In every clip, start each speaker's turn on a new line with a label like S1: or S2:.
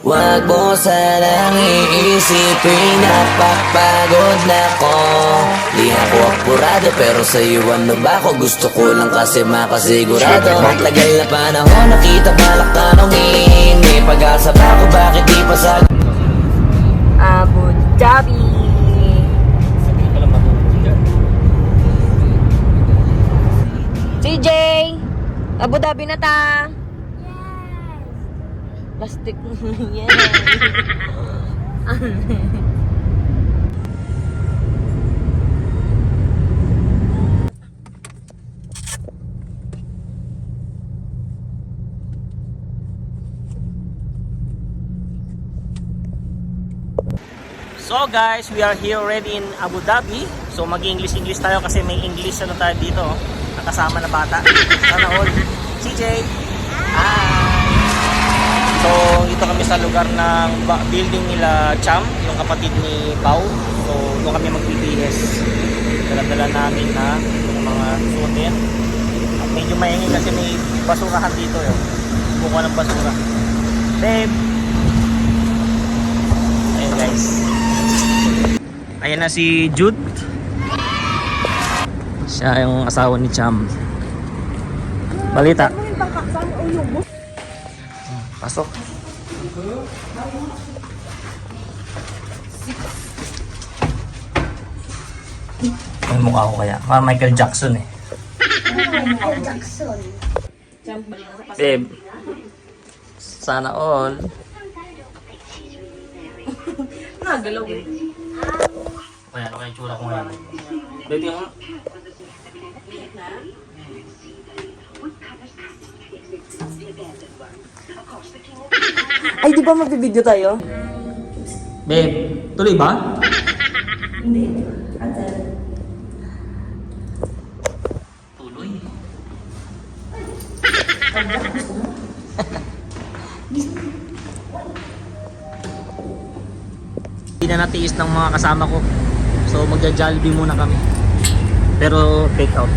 S1: Wag mo sanang iisipin napapagod na ko. Di ako apurado pero sa'yo ano ba ako? Gusto ko lang kasi makasigurado. Ang tagal na panahon nakita balak tanongin. May pag-asa ba ako bakit di pa sa
S2: Abu Dhabi. CJ! Abu Dhabi na ta! Plastic mo yan.
S3: So guys, we are here already in Abu Dhabi. So mag-English tayo kasi may English ano tayo dito. Nakasama na bata. Sana all. CJ! Hi! So dito kami sa lugar ng building nila Cham, yung kapatid ni Pau. So doon kami magbibihis. Dala-dala namin na yung mga souvenir. At medyo maingin kasi may basurahan dito. Buka ng basura. Babe! Ayun guys. Ayan na si Jude. Siya yung asawa ni Cham. Balita. Pasok. Ang mukha ko kaya. Parang Michael Jackson eh.
S4: Michael Jackson.
S3: Babe. Sana all.
S2: Nagalaw eh.
S3: Kaya ano kaya tsura ko ngayon? Baby nga.
S2: Ay, di ba magbibideo tayo?
S3: Babe, tuloy ba?
S2: Hindi.
S3: Tuloy. Hindi na natiis ng mga kasama ko. So magja-Jollibee muna kami. Pero take out.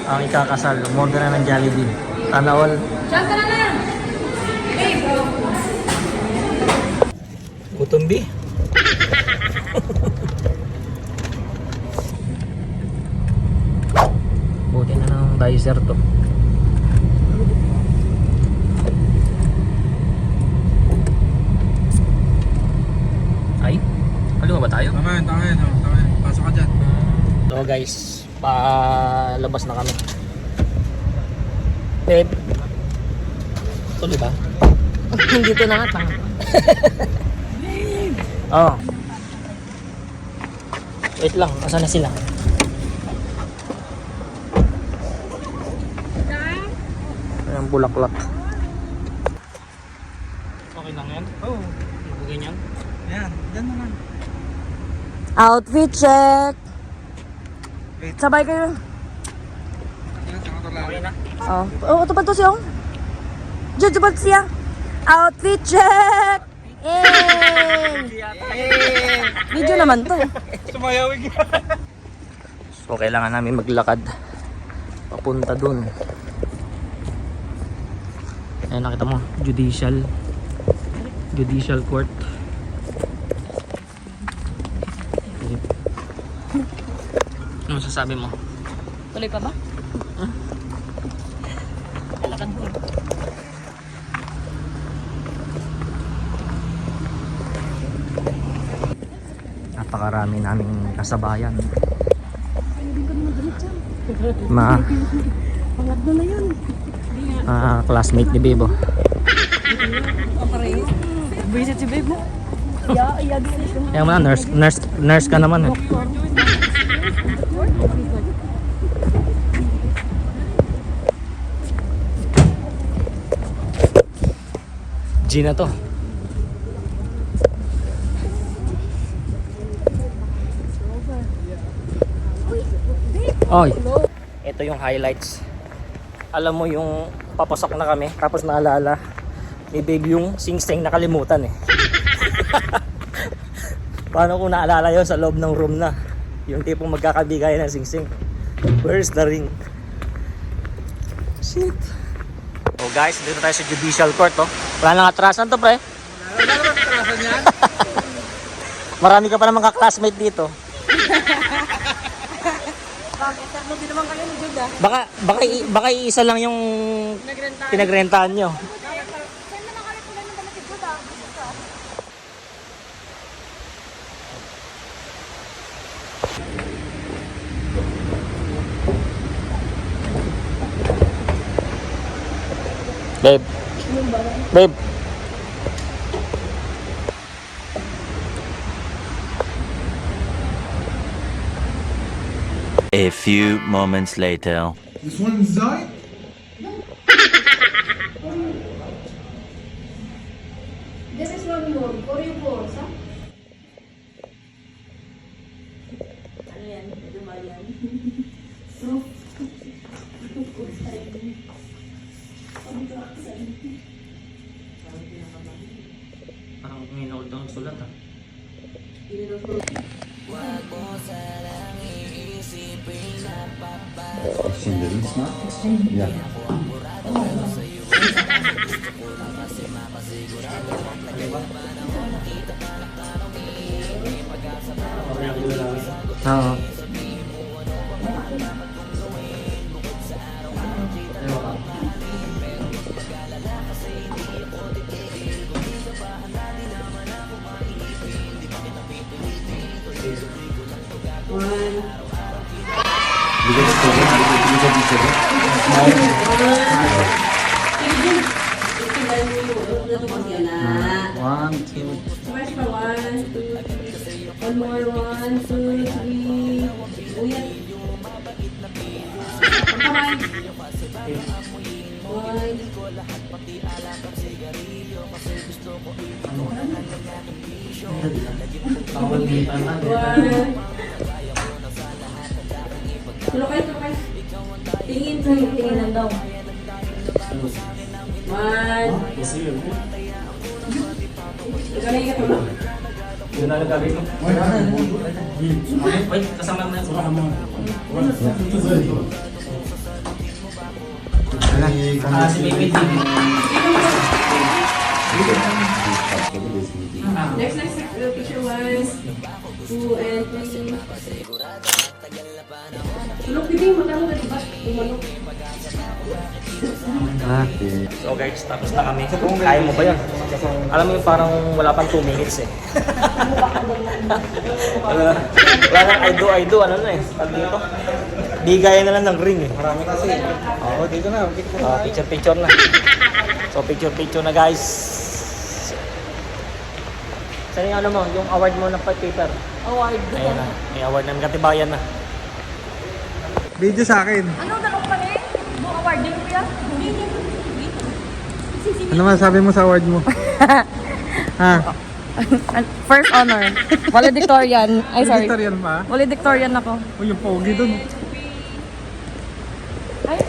S3: Ang ikakasal, umorder na ng Jollibee. Sana all. Gutom di. Buti na ng dicer to. Ay, halima ba tayo?
S5: Tama yun. Pasok ka dyan.
S3: So guys, palabas na kami. Babe, tuloy ba?
S2: Dito na nga tanga.
S3: Oo. Wait lang, asan na sila? Ayan, bulaklak. Okay lang yan? Oo. Ganyan?
S5: Yan, dyan naman.
S2: Outfit check! Sabay kayo.
S5: Yan, sa motor lang.
S3: Okay na.
S2: Oh, ito pa to siya. Diyan pa siya. Outfit check! Video naman to.
S5: Sumayawig.
S3: So kailangan namin maglakad papunta dun. Ayan, nakita mo, judicial court. Ano sasabi mo?
S2: Tuloy pa ba? Lakad mo.
S3: Napakarami naming kasabayan.
S2: Pangad na yun.
S3: Classmate ni Bebo.
S2: Visit si babe mo.
S3: Kaya mo na, nurse ka naman eh. Gina to. Oy, ito yung highlights. Alam mo yung papasok na kami, tapos naalala ni babe yung sing-sing nakalimutan eh. Paano kung naalala yun sa loob ng room na? Yung tipong magkakabigay ng singsing. Where's the ring? Shit. Oh guys, dito tayo sa Judicial Court, oh. Wala nang atrasan to, pre.
S5: Wala naman karasan yan.
S3: Marami ka pa namang ka-classmate dito.
S2: Bakit? Tatlo din naman kayo ni Jude ah.
S3: Baka iisa lang yung pinagrentahan nyo.
S2: Saan naman kami pula ng dala si Jude ah? Gusto ka?
S3: Babe. Babe.
S6: A few moments later.
S7: This one inside?
S4: This is one more. For you both, huh?
S3: Parang nginold down sulat ah.
S1: Wag mo sanang iisipin na
S3: Oo. One, two.
S4: First for 1, 2, 3. One more. 1, 2, 3. Uyat. Kamay. 1. Tulokay. Tingin lang daw. 1. Ikalay ka tulok.
S3: Yun na nagkabit ko. Wait, kasama na yung si Baby TV.
S4: Next. Picture 1, 2, and 3. Tulok din yung magkano na diba? Tumalok.
S3: So guys, tapos na kami. Kaya mo ba yan? Alam mo yung parang wala pang 2 minutes eh. Wala nang I do, ano na eh. Pag dito, bigay na lang ng ring eh.
S5: Marami kasi. Oo, dito na.
S3: Picture na. So picture na guys. Saan yung ano mo? Yung award mo ng paper.
S2: Award.
S3: Ayan na. May award na. May katibayan na.
S5: Video sa akin.
S2: Anong dalaw pa rin? Mo awarding ko yan?
S5: Ano masabi mo sa award mo? Ha?
S2: First honor. Valedictorian. Ay, sorry.
S5: Victorian pa?
S2: Valedictorian ako.
S5: O yung pogi dun.
S2: Ay,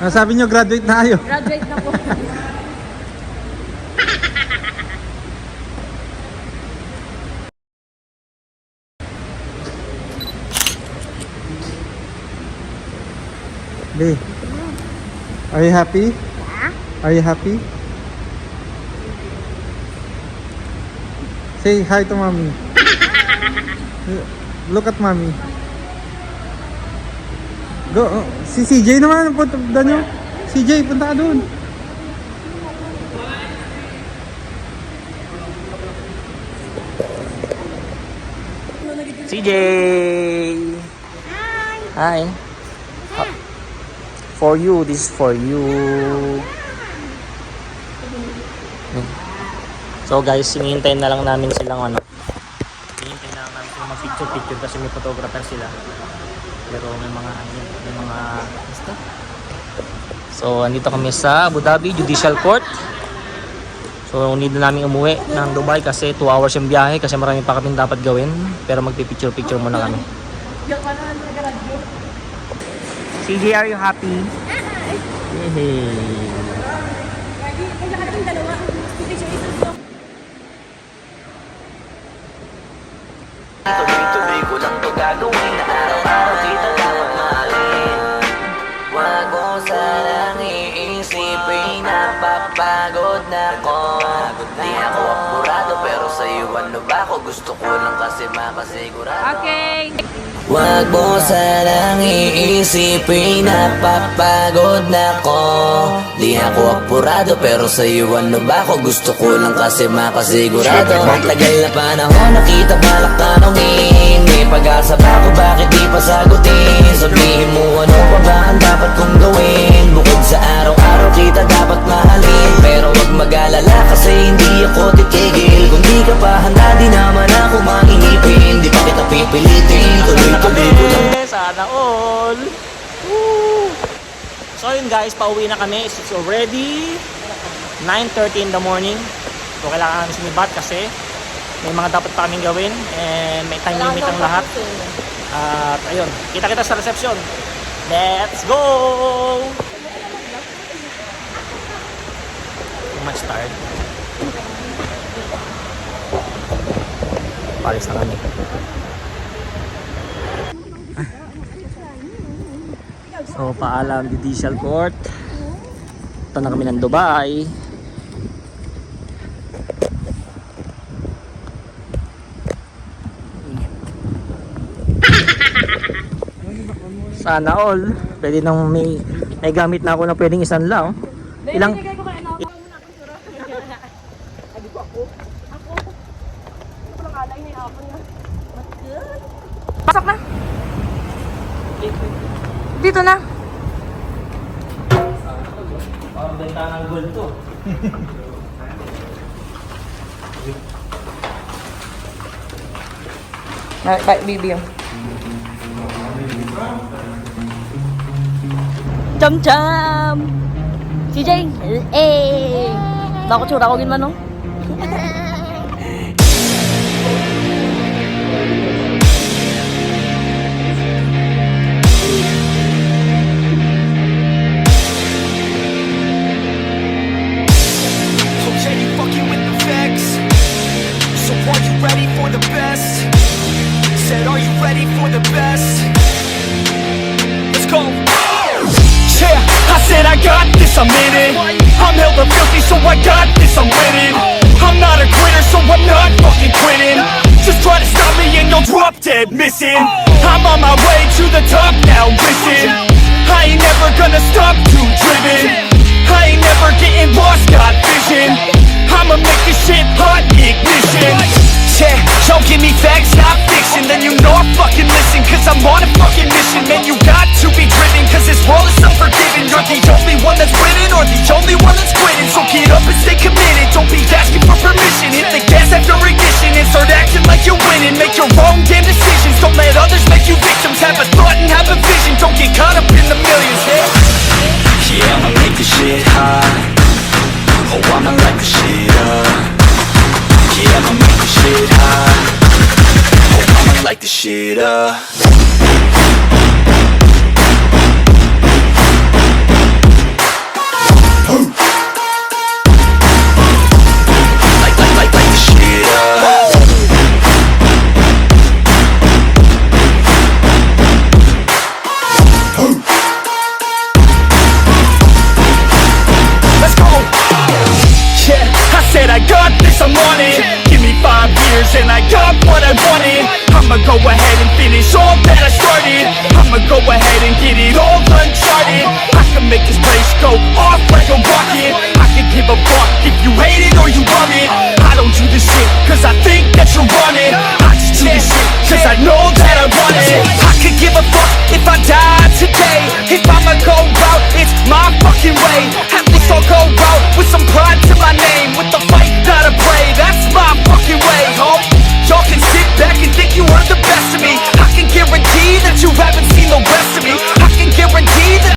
S5: Ano sabi nyo, graduate na kayo?
S2: graduate na po.
S5: Be, are you happy? Are you happy? Say hi to mommy. Look at mommy. Go. Oh, si CJ naman. Punta nyo. CJ, punta ka doon.
S3: CJ! Hi! For you, this is for you. So guys, hinihintay na lang namin silang ano. Hinihintay na lang namin silang mag-picture kasi may photographer sila. Pero may mga basta. So andito kami sa Abu Dhabi Judicial Court. So need na namin umuwi ng Dubai kasi 2 hours yung biyahe kasi marami pa kaming dapat gawin. Pero magpipicture muna kami. CJ, are you happy? Yay!
S1: napapagod na ko. Di ako apurado pero sa'yo ano ba ako? Gusto ko lang kasi makasigurado.
S2: Okay.
S1: Wag mo sanang iisipin napapagod na ko. Di ako apurado pero sa'yo ano ba ako? Gusto ko lang kasi makasigurado. Matagal na panahon nakita balak tanongin, may pag-asa ba ako bakit di pa sagutin? Sabihin mo ano pa ba ang dapat kong gawin? Bukod sa araw-araw kita dapat mahalin, pero wag mag-alala kasi hindi ako titigil. Kung di ka pa handa di naman ako mangingipin. Di pa kita pipilitin, tuloy-tuloy ko lang.
S3: Sana all. Woo! So yun guys, pauwi na kami. It's already 9:30 in the morning. So kailangan namin sumibat kasi may mga dapat pa kaming gawin and may time limit ang lahat. At ayun, kita-kita sa reception. Let's go! Too much tired. Palis na kami. So, paalam judicial court. Ito na kami ng Dubai. Sana all. Pwede nang may gamit na ako na pwedeng isanla. Oh. Ilang?
S2: Pasok na. Dito na.
S3: Parang benta ng gold to.
S2: Bibi. Cham-cham! CJ! Eh! Bakit surakogin man, no?
S7: Okay, you fucking with the facts. So are you ready for the best? Said, are you ready for the best? Let's go. Yeah, I said I got this, I'm in it. I'm hella filthy, so I got this, I'm winning. I'm not a quitter, so I'm not fucking quitting. Just try to stop me and you'll drop dead missing. I'm on my way to the top now, listen. I ain't never gonna stop, too driven. I ain't never getting lost, got vision. I'ma make this shit hot, ignition. Yeah, don't give me facts, not fiction. Then you know I fucking listen, cause I'm on a fucking mission. Man, you got to be driven, cause this world is unforgiving. You're the only one that's winning, or the only one that's quitting. So get up and stay committed, don't be asking for permission. Hit the gas after ignition and start acting like you're winning. Make your own damn decisions, don't let others make you victims. Have a thought and have a vision, don't get caught up in the millions. Yeah, I'ma make this shit hot. Oh, I'ma light the shit up. Yeah, I'ma make this shit hot. Oh, I'ma light the shit up. Light the shit up. Let's go. Yeah, I said I got this, I'm on it. Give me 5 years and I got what I wanted. I'ma go ahead and finish all that I started. I'ma go ahead and get it all uncharted. I can make this place go off like a rocket. I can give a fuck if you hate it or you love it. I don't do this shit cause I think that you're on it. I just do this shit cause I know that I want it. I could give a fuck if I die today. If I'ma go out, it's my fucking way. At least I'll go out with some pride to my